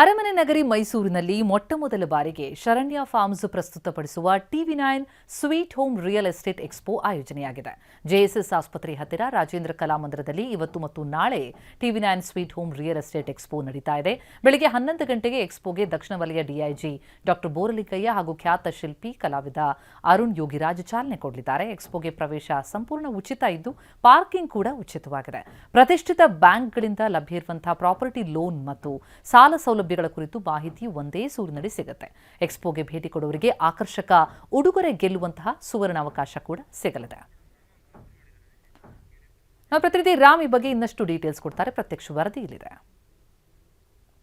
ಅರಮನೆ ನಗರಿ ಮೈಸೂರಿನಲ್ಲಿ ಮೊಟ್ಟಮೊದಲ ಬಾರಿಗೆ ಶರಣ್ಯ ಫಾರ್ಮ್ಸ್ ಪ್ರಸ್ತುತಪಡಿಸುವ TV nine sweet home real estate expo ಆಯೋಜನೆಯಾಗಿದೆ. ಜೆಎಸ್ಎಸ್ ಆಸ್ಪತ್ರೆ ಹತ್ತಿರ ರಾಜೇಂದ್ರ ಕಲಾಮಂದಿರದಲ್ಲಿ ಇವತ್ತು ಮತ್ತು ನಾಳೆ TV nine sweet home real estate expo ನಡೀತಾ ಇದೆ. ಬೆಳಗ್ಗೆ 11 ಗಂಟೆಗೆ ಎಕ್ಸ್ಪೋಗೆ ದಕ್ಷಿಣ ವಲಯ ಡಿಐಜಿ ಡಾಕ್ಟರ್ ಬೋರಲಿಂಗಯ್ಯ ಹಾಗೂ ಖ್ಯಾತ ಶಿಲ್ಪಿ ಕಲಾವಿದ ಅರುಣ್ ಯೋಗಿರಾಜ್ ಚಾಲನೆ ಕೊಡಲಿದ್ದಾರೆ. ಎಕ್ಸ್ಪೋಗೆ ಪ್ರವೇಶ ಸಂಪೂರ್ಣ ಉಚಿತ ಇದ್ದು ಪಾರ್ಕಿಂಗ್ ಕೂಡ ಉಚಿತವಾಗಿದೆ. ಪ್ರತಿಷ್ಠಿತ ಬ್ಯಾಂಕ್ಗಳಿಂದ ಲಭ್ಯ ಇರುವಂತಹ ಪ್ರಾಪರ್ಟಿ ಲೋನ್ ಮತ್ತು ಸಾಲ ಸೌಲಭ್ಯಗಳ ಕುರಿತು ಮಾಹಿತಿ ಒಂದೇ ಸೂರಿನಡಿ ಸಿಗುತ್ತೆ. ಎಕ್ಸ್ಪೋಗೆ ಭೇಟಿ ಕೊಡುವವರಿಗೆ ಆಕರ್ಷಕ ಉಡುಗೊರೆ ಗೆಲ್ಲುವಂತಹ ಸುವರ್ಣಾವಕಾಶ ಕೂಡ ಸಿಗಲಿದೆ. ನಮ್ಮ ಪ್ರತಿನಿಧಿ ರಾಮ್ ಈ ಬಗ್ಗೆ ಇನ್ನಷ್ಟು ಡೀಟೇಲ್ಸ್ ಕೊಡ್ತಾರೆ. ಪ್ರತ್ಯಕ್ಷ ವರದಿ ಇಲ್ಲಿದೆ.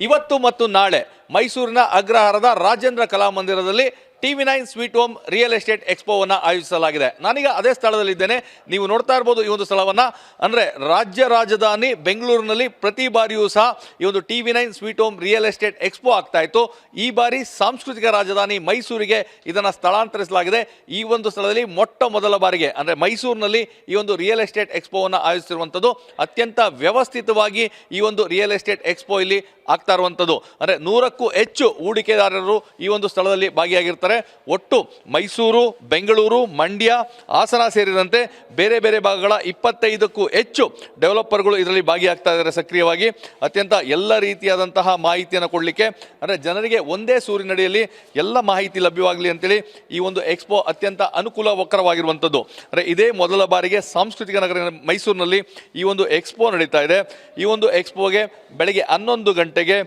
ಇವತ್ತು ಮತ್ತು ನಾಳೆ ಮೈಸೂರಿನ ಅಗ್ರಹಾರದ ರಾಜೇಂದ್ರ ಕಲಾಮಂದಿರದಲ್ಲಿ TV nine sweet home real estate ಎಕ್ಸ್ಪೋವನ್ನು ಆಯೋಜಿಸಲಾಗಿದೆ. ನಾನೀಗ ಅದೇ ಸ್ಥಳದಲ್ಲಿದ್ದೇನೆ. ನೀವು ನೋಡ್ತಾ ಇರ್ಬೋದು ಈ ಒಂದು ಸ್ಥಳವನ್ನು. ಅಂದರೆ ರಾಜ್ಯ ರಾಜಧಾನಿ ಬೆಂಗಳೂರಿನಲ್ಲಿ ಪ್ರತಿ ಬಾರಿಯೂ ಸಹ ಈ ಒಂದು TV nine sweet home real estate expo ಆಗ್ತಾ ಇತ್ತು. ಈ ಬಾರಿ ಸಾಂಸ್ಕೃತಿಕ ರಾಜಧಾನಿ ಮೈಸೂರಿಗೆ ಇದನ್ನು ಸ್ಥಳಾಂತರಿಸಲಾಗಿದೆ. ಈ ಒಂದು ಸ್ಥಳದಲ್ಲಿ ಮೊಟ್ಟ ಮೊದಲ ಬಾರಿಗೆ ಅಂದರೆ ಮೈಸೂರಿನಲ್ಲಿ ಈ ಒಂದು ರಿಯಲ್ ಎಸ್ಟೇಟ್ ಎಕ್ಸ್ಪೋವನ್ನು ಆಯೋಜಿಸಿರುವಂಥದ್ದು. ಅತ್ಯಂತ ವ್ಯವಸ್ಥಿತವಾಗಿ ಈ ಒಂದು ರಿಯಲ್ ಎಸ್ಟೇಟ್ ಎಕ್ಸ್ಪೋ ಇಲ್ಲಿ ಆಗ್ತಾ ಇರುವಂಥದ್ದು. ಅಂದರೆ 100ಕ್ಕೂ ಹೆಚ್ಚು ಹೂಡಿಕೆದಾರರು ಈ ಒಂದು ಸ್ಥಳದಲ್ಲಿ ಭಾಗಿಯಾಗಿರ್ತಾರೆ. ಒಟ್ಟು ಮೈಸೂರು, ಬೆಂಗಳೂರು, ಮಂಡ್ಯ, ಹಾಸನ ಸೇರಿದಂತೆ ಬೇರೆ ಬೇರೆ ಭಾಗಗಳ 25ಕ್ಕೂ ಹೆಚ್ಚು ಡೆವಲಪರ್ಗಳು ಇದರಲ್ಲಿ ಭಾಗಿಯಾಗ್ತಾ ಇದ್ದಾರೆ ಸಕ್ರಿಯವಾಗಿ. ಅತ್ಯಂತ ಎಲ್ಲ ರೀತಿಯಾದಂತಹ ಮಾಹಿತಿಯನ್ನು ಕೊಡಲಿಕ್ಕೆ, ಅಂದರೆ ಜನರಿಗೆ ಒಂದೇ ಸೂರಿನಡಿಯಲ್ಲಿ ಎಲ್ಲ ಮಾಹಿತಿ ಲಭ್ಯವಾಗಲಿ ಅಂತೇಳಿ ಈ ಒಂದು ಎಕ್ಸ್ಪೋ ಅತ್ಯಂತ ಅನುಕೂಲಕರವಾಗಿರುವಂಥದ್ದು. ಅಂದರೆ ಇದೇ ಮೊದಲ ಬಾರಿಗೆ ಸಾಂಸ್ಕೃತಿಕ ನಗರ ಮೈಸೂರಿನಲ್ಲಿ ಈ ಒಂದು ಎಕ್ಸ್ಪೋ ನಡೀತಾ ಇದೆ. ಈ ಒಂದು ಎಕ್ಸ್ಪೋಗೆ ಬೆಳಗ್ಗೆ 11 ಗಂಟೆಗೆ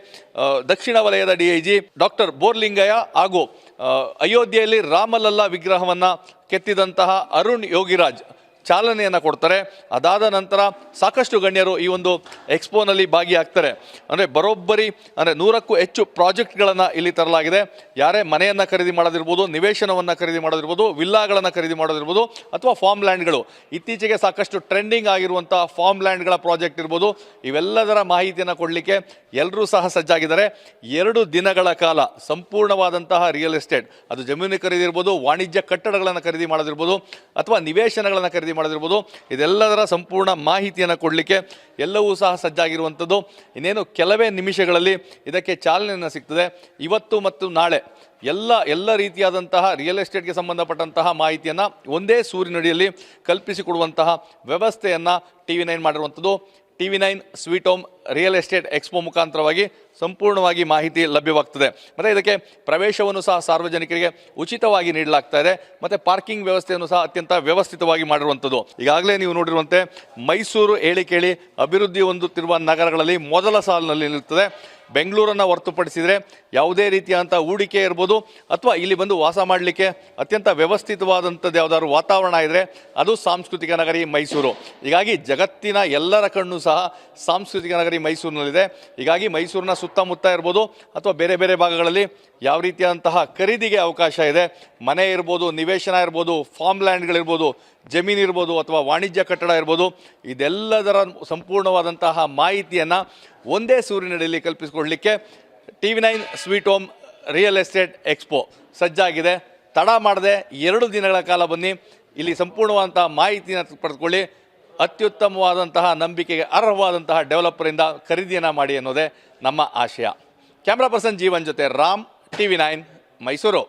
ದಕ್ಷಿಣ ವಲಯದ ಡಿಐಜಿ ಡಾಕ್ಟರ್ ಬೋರ್ಲಿಂಗಯ್ಯ ಹಾಗೂ ಅಯೋಧ್ಯೆಯಲ್ಲಿ ರಾಮಲಲ್ಲಾ ವಿಗ್ರಹವನ್ನು ಕೆತ್ತಿದಂತಹ ಅರುಣ್ ಯೋಗಿರಾಜ್ ಚಾಲನೆಯನ್ನು ಕೊಡ್ತಾರೆ. ಅದಾದ ನಂತರ ಸಾಕಷ್ಟು ಗಣ್ಯರು ಈ ಒಂದು ಎಕ್ಸ್ಪೋನಲ್ಲಿ ಭಾಗಿಯಾಗ್ತಾರೆ. ಅಂದರೆ ಬರೋಬ್ಬರಿ ಅಂದರೆ 100ಕ್ಕೂ ಹೆಚ್ಚು ಪ್ರಾಜೆಕ್ಟ್ಗಳನ್ನು ಇಲ್ಲಿ ತರಲಾಗಿದೆ. ಯಾರೇ ಮನೆಯನ್ನು ಖರೀದಿ ಮಾಡೋದಿರ್ಬೋದು, ನಿವೇಶನವನ್ನು ಖರೀದಿ ಮಾಡೋದಿರ್ಬೋದು, ವಿಲ್ಲಾಗಳನ್ನು ಖರೀದಿ ಮಾಡೋದಿರ್ಬೋದು ಅಥವಾ ಫಾರ್ಮ್ ಲ್ಯಾಂಡ್ಗಳು, ಇತ್ತೀಚೆಗೆ ಸಾಕಷ್ಟು ಟ್ರೆಂಡಿಂಗ್ ಆಗಿರುವಂಥ ಫಾರ್ಮ್ ಲ್ಯಾಂಡ್ಗಳ ಪ್ರಾಜೆಕ್ಟ್ ಇರ್ಬೋದು, ಇವೆಲ್ಲದರ ಮಾಹಿತಿಯನ್ನು ಕೊಡಲಿಕ್ಕೆ ಎಲ್ಲರೂ ಸಹ ಸಜ್ಜಾಗಿದ್ದಾರೆ. 2 ದಿನಗಳ ಕಾಲ ಸಂಪೂರ್ಣವಾದಂತಹ ರಿಯಲ್ ಎಸ್ಟೇಟ್, ಅದು ಜಮೀನು ಖರೀದಿ ಇರ್ಬೋದು, ವಾಣಿಜ್ಯ ಕಟ್ಟಡಗಳನ್ನು ಖರೀದಿ ಮಾಡೋದಿರ್ಬೋದು ಅಥವಾ ನಿವೇಶನಗಳನ್ನು ಖರೀದಿ ಮಾಡೋದಿರ್ಬೋದು, ಇದೆಲ್ಲದರ ಸಂಪೂರ್ಣ ಮಾಹಿತಿಯನ್ನು ಕೊಡಲಿಕ್ಕೆ ಎಲ್ಲವೂ ಸಹ ಸಜ್ಜಾಗಿರುವಂಥದ್ದು. ಇನ್ನೇನು ಕೆಲವೇ ನಿಮಿಷಗಳಲ್ಲಿ ಇದಕ್ಕೆ ಚಾಲನೆಯನ್ನು ಸಿಗ್ತದೆ. ಇವತ್ತು ಮತ್ತು ನಾಳೆ ಎಲ್ಲ ರೀತಿಯಾದಂತಹ ರಿಯಲ್ ಎಸ್ಟೇಟ್ಗೆ ಸಂಬಂಧಪಟ್ಟಂತಹ ಮಾಹಿತಿಯನ್ನು ಒಂದೇ ಸೂರಿನಡಿಯಲ್ಲಿ ಕಲ್ಪಿಸಿಕೊಡುವಂತಹ ವ್ಯವಸ್ಥೆಯನ್ನು ಟಿವಿ9 ಮಾಡಿರುವಂಥದ್ದು. TV nine sweet home real estate expo ಮುಖಾಂತರವಾಗಿ ಸಂಪೂರ್ಣವಾಗಿ ಮಾಹಿತಿ ಲಭ್ಯವಾಗ್ತದೆ. ಮತ್ತು ಇದಕ್ಕೆ ಪ್ರವೇಶವನ್ನು ಸಹ ಸಾರ್ವಜನಿಕರಿಗೆ ಉಚಿತವಾಗಿ ನೀಡಲಾಗ್ತಾ ಇದೆ. ಮತ್ತು ಪಾರ್ಕಿಂಗ್ ವ್ಯವಸ್ಥೆಯನ್ನು ಸಹ ಅತ್ಯಂತ ವ್ಯವಸ್ಥಿತವಾಗಿ ಮಾಡಿರುವಂಥದ್ದು. ಈಗಾಗಲೇ ನೀವು ನೋಡಿರುವಂತೆ ಮೈಸೂರು ಹೇಳಿ ಕೇಳಿ ಅಭಿವೃದ್ಧಿ ಹೊಂದುತ್ತಿರುವ ನಗರಗಳಲ್ಲಿ ಮೊದಲ ಸಾಲಿನಲ್ಲಿ ನಿಲ್ಲುತ್ತದೆ. ಬೆಂಗಳೂರನ್ನು ಹೊರತುಪಡಿಸಿದರೆ ಯಾವುದೇ ರೀತಿಯಾದಂಥ ಹೂಡಿಕೆ ಇರ್ಬೋದು ಅಥವಾ ಇಲ್ಲಿ ಬಂದು ವಾಸ ಮಾಡಲಿಕ್ಕೆ ಅತ್ಯಂತ ವ್ಯವಸ್ಥಿತವಾದಂಥದ್ದು ಯಾವುದಾದ್ರು ವಾತಾವರಣ ಇದ್ದರೆ ಅದು ಸಾಂಸ್ಕೃತಿಕ ನಗರಿ ಮೈಸೂರು. ಹೀಗಾಗಿ ಜಗತ್ತಿನ ಎಲ್ಲರ ಕಣ್ಣು ಸಹ ಸಾಂಸ್ಕೃತಿಕ ನಗರಿ ಮೈಸೂರಿನಲ್ಲಿದೆ. ಹೀಗಾಗಿ ಮೈಸೂರಿನ ಸುತ್ತಮುತ್ತ ಇರ್ಬೋದು ಅಥವಾ ಬೇರೆ ಬೇರೆ ಭಾಗಗಳಲ್ಲಿ ಯಾವ ರೀತಿಯಾದಂತಹ ಖರೀದಿಗೆ ಅವಕಾಶ ಇದೆ, ಮನೆ ಇರ್ಬೋದು, ನಿವೇಶನ ಇರ್ಬೋದು, ಫಾರ್ಮ್ ಲ್ಯಾಂಡ್ಗಳಿರ್ಬೋದು, ಜಮೀನು ಇರ್ಬೋದು ಅಥವಾ ವಾಣಿಜ್ಯ ಕಟ್ಟಡ ಇರ್ಬೋದು, ಇದೆಲ್ಲದರ ಸಂಪೂರ್ಣವಾದಂತಹ ಮಾಹಿತಿಯನ್ನು ಒಂದೇ ಸೂರಿನಡಿಯಲ್ಲಿ ಕಲ್ಪಿಸಿಕೊಡಲಿಕ್ಕೆ TV nine sweet home real estate expo ಸಜ್ಜಾಗಿದೆ. ತಡ ಮಾಡದೆ 2 ದಿನಗಳ ಕಾಲ ಬನ್ನಿ, ಇಲ್ಲಿ ಸಂಪೂರ್ಣವಾದಂತಹ ಮಾಹಿತಿಯನ್ನು ಪಡೆದುಕೊಳ್ಳಿ. ಅತ್ಯುತ್ತಮವಾದಂತಹ ನಂಬಿಕೆಗೆ ಅರ್ಹವಾದಂತಹ ಡೆವಲಪರಿಂದ ಖರೀದಿಯನ್ನು ಮಾಡಿ ಅನ್ನೋದೇ ನಮ್ಮ ಆಶಯ. ಕ್ಯಾಮ್ರಾ ಪರ್ಸನ್ ಜೀವನ್ ಜೊತೆ ರಾಮ್, ಟಿವಿ9 ಮೈಸೂರು.